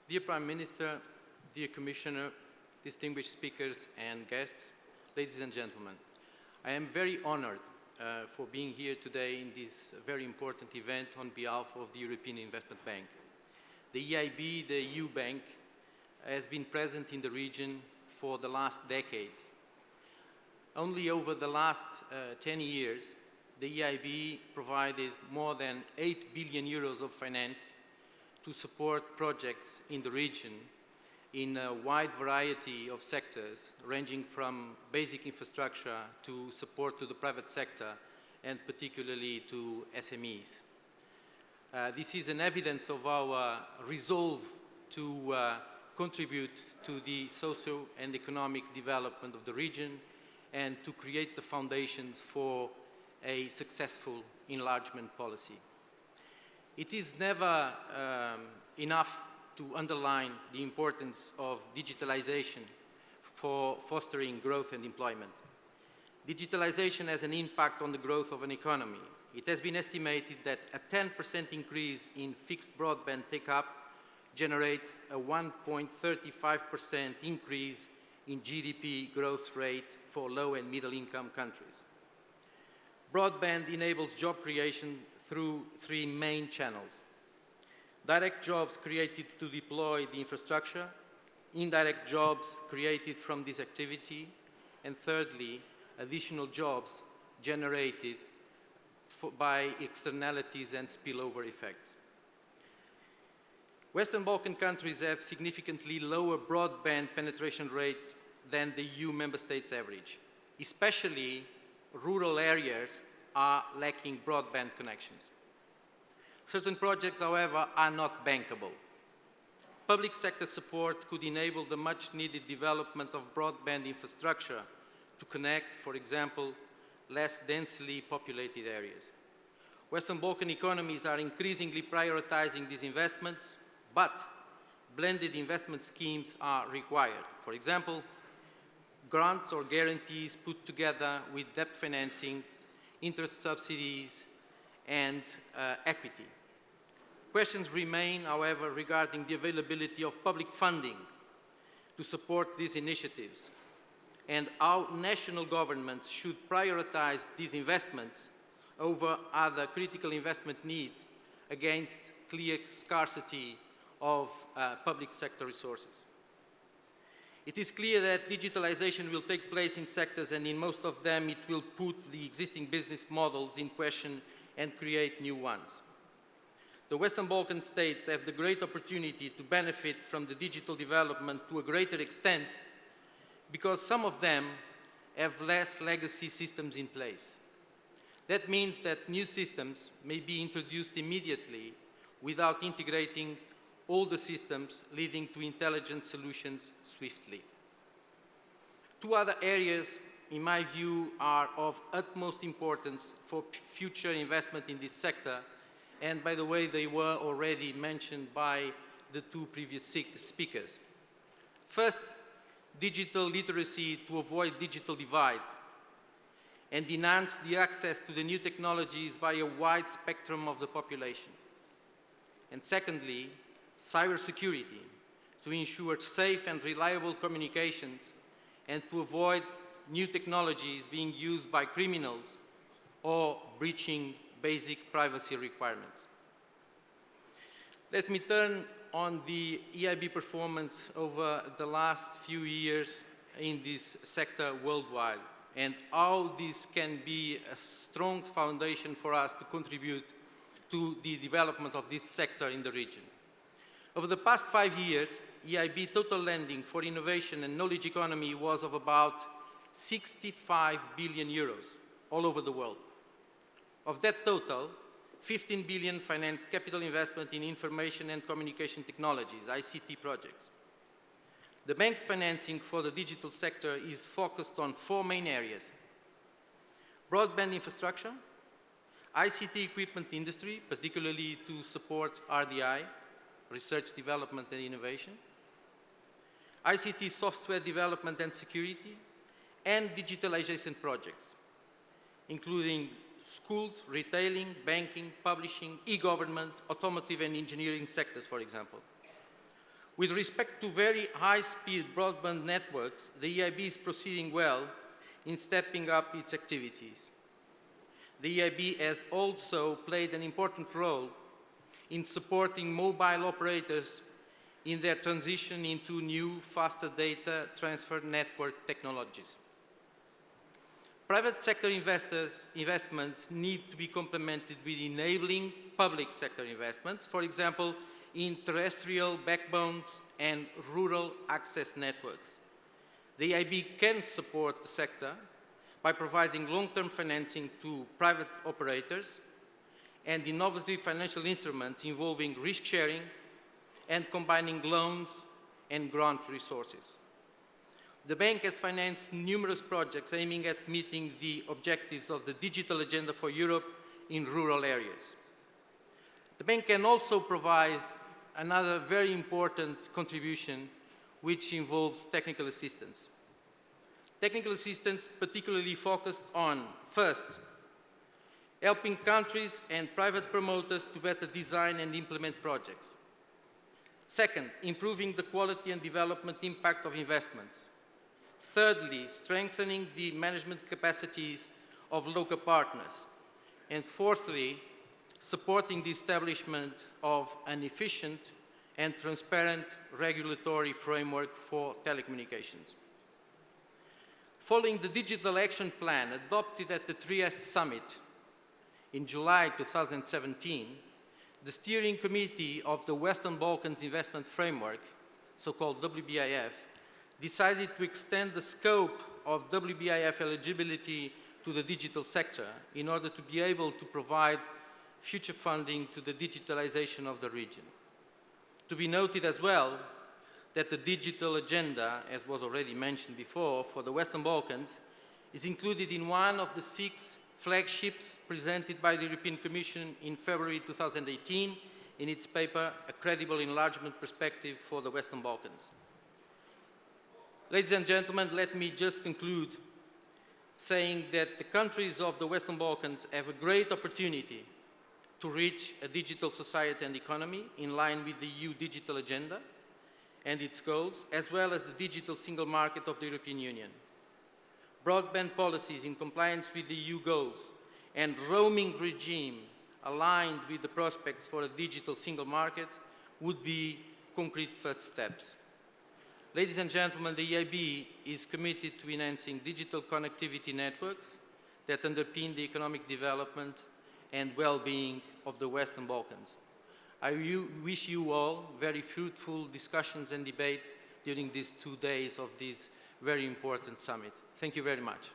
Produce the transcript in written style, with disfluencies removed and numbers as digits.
Dear Prime Minister, dear Commissioner, distinguished speakers and guests, ladies and gentlemen, I am very honored for being here today in this very important event on behalf of the European Investment Bank. The EIB, the EU Bank, has been present in the region for the last decades. Only over the last 10 years, the EIB provided more than 8 billion euros of finance to support projects in the region in a wide variety of sectors, ranging from basic infrastructure to support to the private sector and particularly to SMEs. This is an evidence of our resolve to contribute to the socio and economic development of the region and to create the foundations for a successful enlargement policy. It is never enough to underline the importance of digitalization for fostering growth and employment. Digitalization has an impact on the growth of an economy. It has been estimated that a 10% increase in fixed broadband take-up generates a 1.35% increase in GDP growth rate for low and middle income countries. Broadband enables job creation through three main channels: direct jobs created to deploy the infrastructure, indirect jobs created from this activity, and thirdly, additional jobs generated by externalities and spillover effects. Western Balkan countries have significantly lower broadband penetration rates than the EU member states average. Especially rural areas are lacking broadband connections. Certain projects, however, are not bankable. Public sector support could enable the much-needed development of broadband infrastructure to connect, for example, less densely populated areas. Western Balkan economies are increasingly prioritizing these investments, but blended investment schemes are required. For example, grants or guarantees put together with debt financing, interest subsidies, and equity. Questions remain, however, regarding the availability of public funding to support these initiatives and how national governments should prioritize these investments over other critical investment needs against clear scarcity of public sector resources. It is clear that digitalization will take place in sectors, and in most of them it will put the existing business models in question and create new ones. The Western Balkan states have the great opportunity to benefit from the digital development to a greater extent because some of them have less legacy systems in place. That means that new systems may be introduced immediately without integrating all the systems, leading to intelligent solutions swiftly. Two other areas, in my view, are of utmost importance for future investment in this sector, and by the way, they were already mentioned by the two previous speakers. First, digital literacy to avoid digital divide and enhance the access to the new technologies by a wide spectrum of the population. And secondly, cybersecurity to ensure safe and reliable communications and to avoid new technologies being used by criminals or breaching basic privacy requirements. Let me turn on the EIB performance over the last few years in this sector worldwide and how this can be a strong foundation for us to contribute to the development of this sector in the region. Over the past 5 years, EIB total lending for innovation and knowledge economy was of about 65 billion euros all over the world. Of that total, 15 billion financed capital investment in information and communication technologies, ICT projects. The bank's financing for the digital sector is focused on 4 main areas: broadband infrastructure, ICT equipment industry, particularly to support RDI, research, development and innovation, ICT software development and security, and digitalization projects, including schools, retailing, banking, publishing, e-government, automotive and engineering sectors, for example. With respect to very high-speed broadband networks, the EIB is proceeding well in stepping up its activities. The EIB has also played an important role in supporting mobile operators in their transition into new, faster data transfer network technologies. Private sector investments need to be complemented with enabling public sector investments, for example, in terrestrial backbones and rural access networks. The EIB can support the sector by providing long-term financing to private operators and innovative financial instruments involving risk-sharing and combining loans and grant resources. The bank has financed numerous projects aiming at meeting the objectives of the digital agenda for Europe in rural areas. The bank can also provide another very important contribution, which involves technical assistance. Technical assistance particularly focused on, first, helping countries and private promoters to better design and implement projects. Second, improving the quality and development impact of investments. Thirdly, strengthening the management capacities of local partners. And fourthly, supporting the establishment of an efficient and transparent regulatory framework for telecommunications. Following the Digital Action Plan adopted at the Trieste Summit in July 2017, the Steering Committee of the Western Balkans Investment Framework, so-called WBIF, decided to extend the scope of WBIF eligibility to the digital sector in order to be able to provide future funding to the digitalization of the region. To be noted as well that the digital agenda, as was already mentioned before, for the Western Balkans, is included in one of the 6 flagships presented by the European Commission in February 2018 in its paper, A Credible Enlargement Perspective for the Western Balkans. Ladies and gentlemen, let me just conclude saying that the countries of the Western Balkans have a great opportunity to reach a digital society and economy in line with the EU digital agenda and its goals, as well as the digital single market of the European Union. Broadband policies in compliance with the EU goals and roaming regime aligned with the prospects for a digital single market would be concrete first steps. Ladies and gentlemen, the EIB is committed to enhancing digital connectivity networks that underpin the economic development and well-being of the Western Balkans. I wish you all very fruitful discussions and debates during these 2 days of this very important summit. Thank you very much.